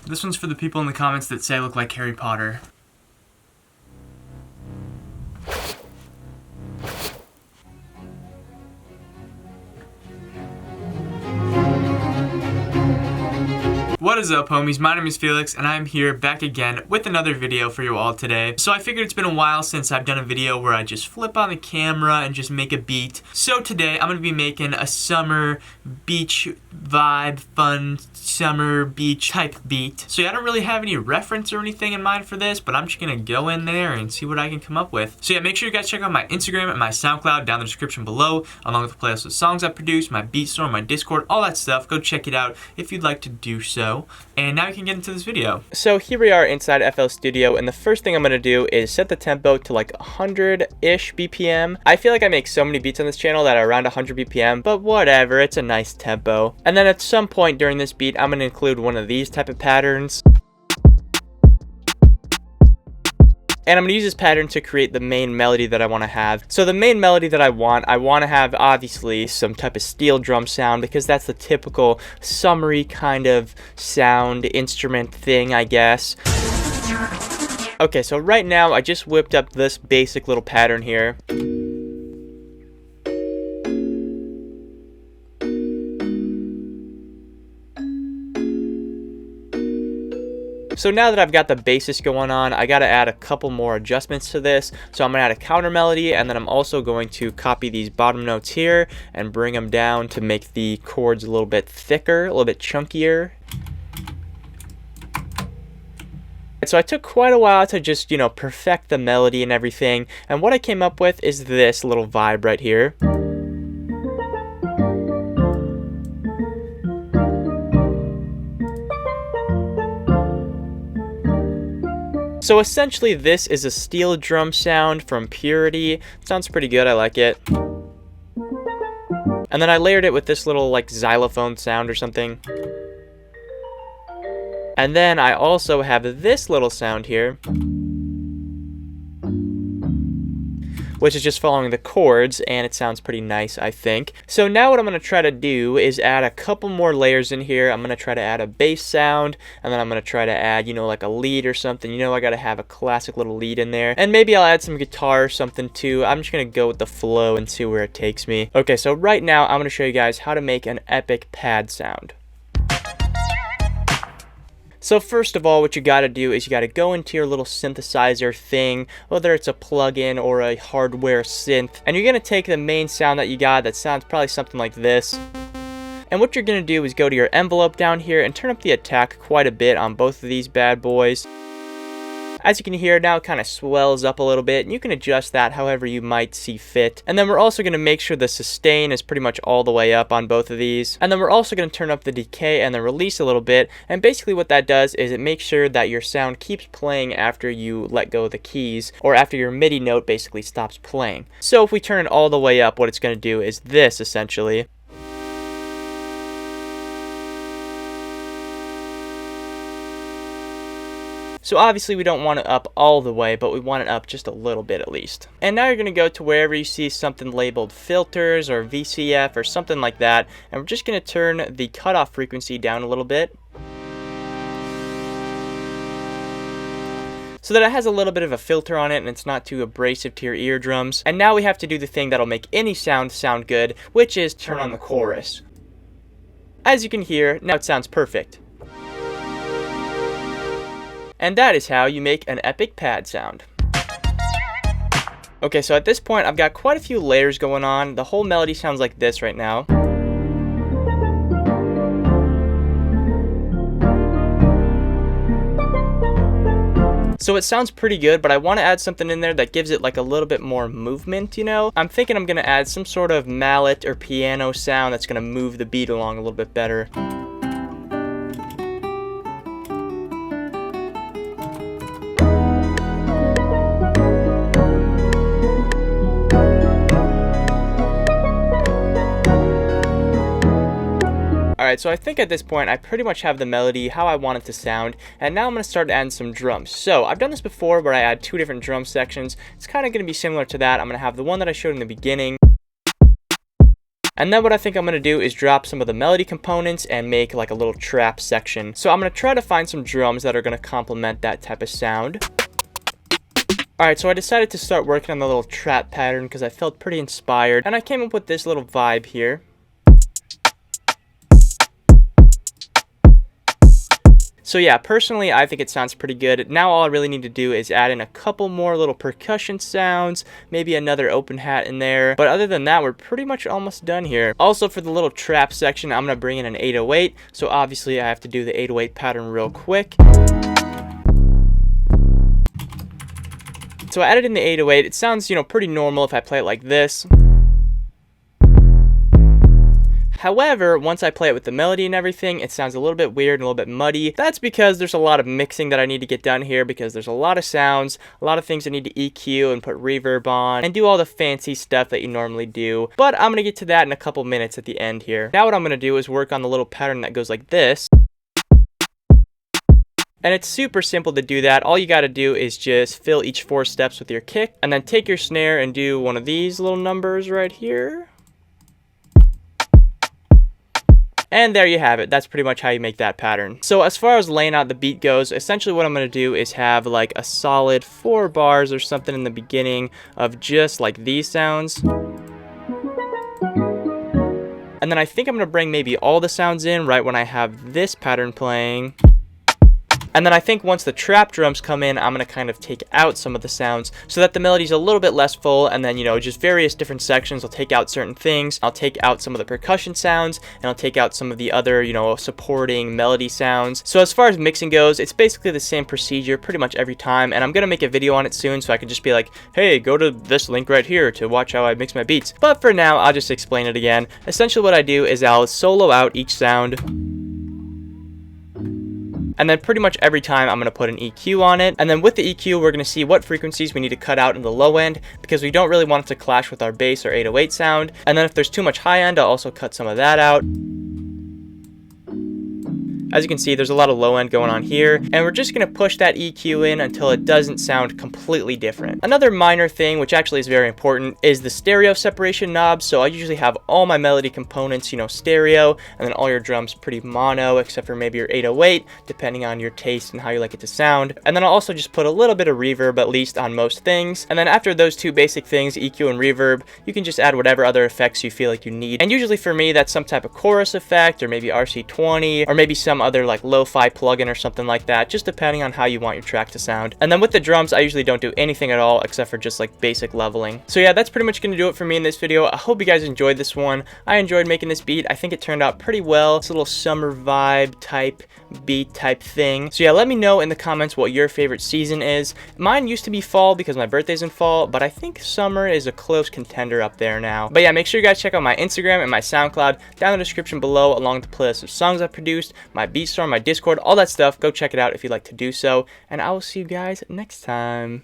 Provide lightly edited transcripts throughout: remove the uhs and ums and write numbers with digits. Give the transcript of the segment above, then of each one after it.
This one's for the people in the comments that say I look like Harry Potter. What is up, homies? My name is Felix, and I'm here back again with another video for you all today. So I figured it's been a while since I've done a video where I just flip on the camera and just make a beat. So today I'm going to be making a summer beach vibe, fun summer beach type beat. So yeah, I don't really have any reference or anything in mind for this, but I'm just going to go in there and see what I can come up with. So yeah, make sure you guys check out my Instagram and my SoundCloud down in the description below, along with the playlist of songs I produce, my beat store, my Discord, all that stuff. Go check it out if you'd like to do so. And now we can get into this video. So here we are inside FL Studio, and the first thing I'm going to do is set the tempo to like 100-ish BPM. I feel like I make so many beats on this channel that are around 100 BPM, but whatever, it's a nice tempo. And then at some point during this beat, I'm going to include one of these type of patterns. And I'm going to use this pattern to create the main melody that I want to have. So the main melody that I want to have obviously some type of steel drum sound, because that's the typical summery kind of sound instrument thing, I guess. Okay, so right now I just whipped up this basic little pattern here. So now that I've got the basis going on, I got to add a couple more adjustments to this. So I'm going to add a counter melody, and then I'm also going to copy these bottom notes here and bring them down to make the chords a little bit thicker, a little bit chunkier. So I took quite a while to just, perfect the melody and everything. And what I came up with is this little vibe right here. So essentially this is a steel drum sound from Purity. It sounds pretty good, I like it. And then I layered it with this little like xylophone sound or something. And then I also have this little sound here, which is just following the chords, and it sounds pretty nice, I think. So now what I'm going to try to do is add a couple more layers in here. I'm going to try to add a bass sound, and then I'm going to try to add, like a lead or something. I got to have a classic little lead in there. And maybe I'll add some guitar or something too. I'm just going to go with the flow and see where it takes me. Okay, so right now I'm going to show you guys how to make an epic pad sound. So first of all, what you gotta do is you gotta go into your little synthesizer thing, whether it's a plugin or a hardware synth, and you're gonna take the main sound that you got that sounds probably something like this. And what you're gonna do is go to your envelope down here and turn up the attack quite a bit on both of these bad boys. As you can hear, now it kind of swells up a little bit, and you can adjust that however you might see fit. And then we're also going to make sure the sustain is pretty much all the way up on both of these. And then we're also going to turn up the decay and the release a little bit. And basically what that does is it makes sure that your sound keeps playing after you let go of the keys, or after your MIDI note basically stops playing. So if we turn it all the way up, what it's going to do is this, essentially. So obviously we don't want it up all the way, but we want it up just a little bit at least. And now you're going to go to wherever you see something labeled filters or VCF or something like that, and we're just going to turn the cutoff frequency down a little bit, so that it has a little bit of a filter on it and it's not too abrasive to your eardrums. And now we have to do the thing that'll make any sound sound good, which is turn on the chorus. As you can hear, now it sounds perfect. And that is how you make an epic pad sound. Okay, so at this point I've got quite a few layers going on. The whole melody sounds like this right now. So it sounds pretty good, but I want to add something in there that gives it like a little bit more movement, I'm thinking I'm going to add some sort of mallet or piano sound that's going to move the beat along a little bit better. Alright, so I think at this point I pretty much have the melody how I want it to sound, and now I'm going to start adding some drums. So I've done this before where I add two different drum sections. It's kind of going to be similar to that. I'm going to have the one that I showed in the beginning, And then what I think I'm going to do is drop some of the melody components and make like a little trap section. So I'm going to try to find some drums that are going to complement that type of sound. Alright, so I decided to start working on the little trap pattern because I felt pretty inspired. And I came up with this little vibe here. So yeah, personally, I think it sounds pretty good. Now all I really need to do is add in a couple more little percussion sounds, maybe another open hat in there. But other than that, we're pretty much almost done here. Also, for the little trap section, I'm going to bring in an 808. So obviously, I have to do the 808 pattern real quick. So I added in the 808. It sounds, pretty normal if I play it like this. However, once I play it with the melody and everything, it sounds a little bit weird and a little bit muddy. That's because there's a lot of mixing that I need to get done here because there's a lot of sounds, a lot of things I need to EQ and put reverb on and do all the fancy stuff that you normally do. But I'm going to get to that in a couple minutes at the end here. Now what I'm going to do is work on the little pattern that goes like this. And it's super simple to do that. All you got to do is just fill each 4 steps with your kick and then take your snare and do one of these little numbers right here. And there you have it. That's pretty much how you make that pattern. So as far as laying out the beat goes, essentially what I'm going to do is have like a solid 4 bars or something in the beginning of just like these sounds. And then I think I'm going to bring maybe all the sounds in right when I have this pattern playing. And then I think once the trap drums come in, I'm going to kind of take out some of the sounds so that the melody's a little bit less full, and then, just various different sections. I'll take out certain things. I'll take out some of the percussion sounds, and I'll take out some of the other, supporting melody sounds. So as far as mixing goes, it's basically the same procedure pretty much every time, and I'm going to make a video on it soon, so I can just be like, hey, go to this link right here to watch how I mix my beats. But for now, I'll just explain it again. Essentially what I do is I'll solo out each sound. And then pretty much every time I'm going to put an EQ on it. And then with the EQ, we're going to see what frequencies we need to cut out in the low end because we don't really want it to clash with our bass or 808 sound. And then if there's too much high end, I'll also cut some of that out. As you can see, there's a lot of low end going on here, and we're just going to push that EQ in until it doesn't sound completely different. Another minor thing, which actually is very important, is the stereo separation knob. So I usually have all my melody components, stereo, and then all your drums pretty mono, except for maybe your 808, depending on your taste and how you like it to sound. And then I'll also just put a little bit of reverb, at least on most things. And then after those 2 basic things, EQ and reverb, you can just add whatever other effects you feel like you need. And usually for me, that's some type of chorus effect, or maybe RC20, or maybe some other like lo-fi plugin or something like that, just depending on how you want your track to sound. And then with the drums, I usually don't do anything at all except for just like basic leveling. So yeah, that's pretty much going to do it for me in this video. I hope you guys enjoyed this one. I enjoyed making this beat. I think it turned out pretty well. It's a little summer vibe type beat type thing. So yeah, let me know in the comments what your favorite season is. Mine used to be fall because my birthday's in fall, but I think summer is a close contender up there now. But yeah, make sure you guys check out my Instagram and my SoundCloud down in the description below, along with the playlist of songs I produced, my beat store, my Discord, all that stuff. Go check it out if you'd like to do so, and I will see you guys next time.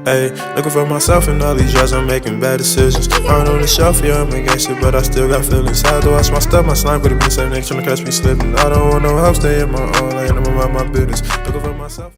Ayy, looking for myself in all these drugs, I'm making bad decisions. Out on the shelf, yeah, I'm a gangster, but I still got feelings. Had to watch my stuff, my slime could've been sitting next to the catch me slipping. I don't want no help, stay in my own lane, I'm about my business. Looking for myself.